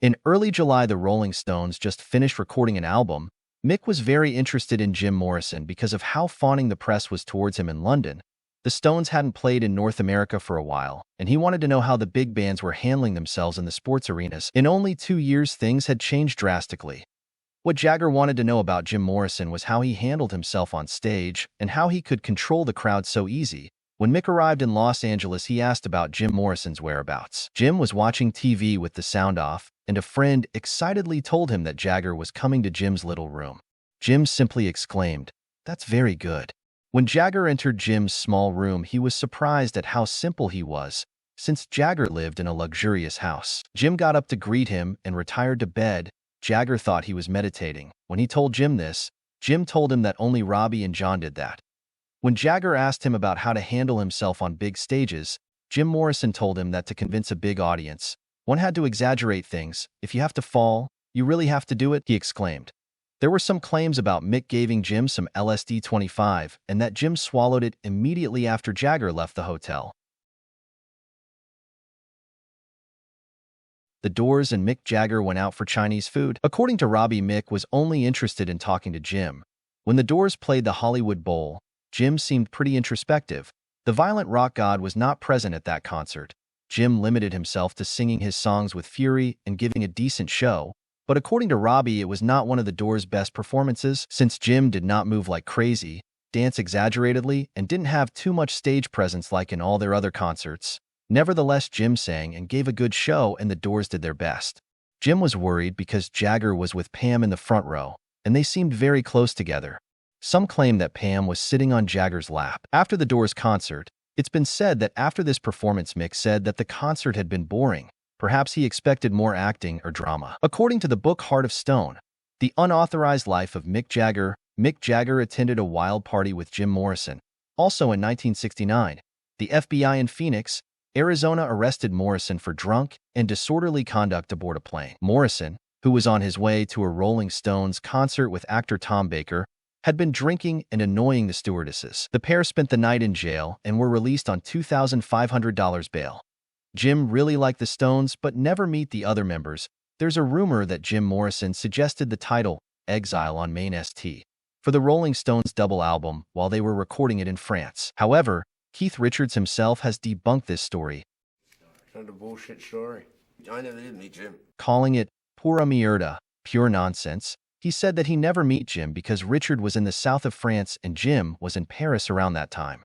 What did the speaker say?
In early July, the Rolling Stones just finished recording an album. Mick was very interested in Jim Morrison because of how fawning the press was towards him in London. The Stones hadn't played in North America for a while, and he wanted to know how the big bands were handling themselves in the sports arenas. In only 2 years, things had changed drastically. What Jagger wanted to know about Jim Morrison was how he handled himself on stage and how he could control the crowd so easy. When Mick arrived in Los Angeles, he asked about Jim Morrison's whereabouts. Jim was watching TV with the sound off, and a friend excitedly told him that Jagger was coming to Jim's little room. Jim simply exclaimed, "That's very good." When Jagger entered Jim's small room, he was surprised at how simple he was, since Jagger lived in a luxurious house. Jim got up to greet him and retired to bed. Jagger thought he was meditating. When he told Jim this, Jim told him that only Robbie and John did that. When Jagger asked him about how to handle himself on big stages, Jim Morrison told him that to convince a big audience, one had to exaggerate things. "If you have to fall, you really have to do it," he exclaimed. There were some claims about Mick giving Jim some LSD-25 and that Jim swallowed it immediately after Jagger left the hotel. The Doors and Mick Jagger went out for Chinese food. According to Robbie, Mick was only interested in talking to Jim. When the Doors played the Hollywood Bowl, Jim seemed pretty introspective. The violent rock god was not present at that concert. Jim limited himself to singing his songs with fury and giving a decent show, but according to Robbie, it was not one of the Doors' best performances, since Jim did not move like crazy, dance exaggeratedly, and didn't have too much stage presence like in all their other concerts. Nevertheless, Jim sang and gave a good show, and the Doors did their best. Jim was worried because Jagger was with Pam in the front row, and they seemed very close together. Some claim that Pam was sitting on Jagger's lap. After the Doors concert, it's been said that after this performance, Mick said that the concert had been boring. Perhaps he expected more acting or drama. According to the book Heart of Stone, The Unauthorized Life of Mick Jagger attended a wild party with Jim Morrison. Also in 1969, the FBI in Phoenix, Arizona arrested Morrison for drunk and disorderly conduct aboard a plane. Morrison, who was on his way to a Rolling Stones concert with actor Tom Baker, had been drinking and annoying the stewardesses. The pair spent the night in jail and were released on $2,500 bail. Jim really liked the Stones but never met the other members. There's a rumor that Jim Morrison suggested the title, Exile on Main St. for the Rolling Stones double album while they were recording it in France. However, Keith Richards himself has debunked this story, Kind of bullshit story. I never did meet Jim. calling it pura mierda, pure nonsense. He said that he never met Jim because Richard was in the south of France and Jim was in Paris around that time.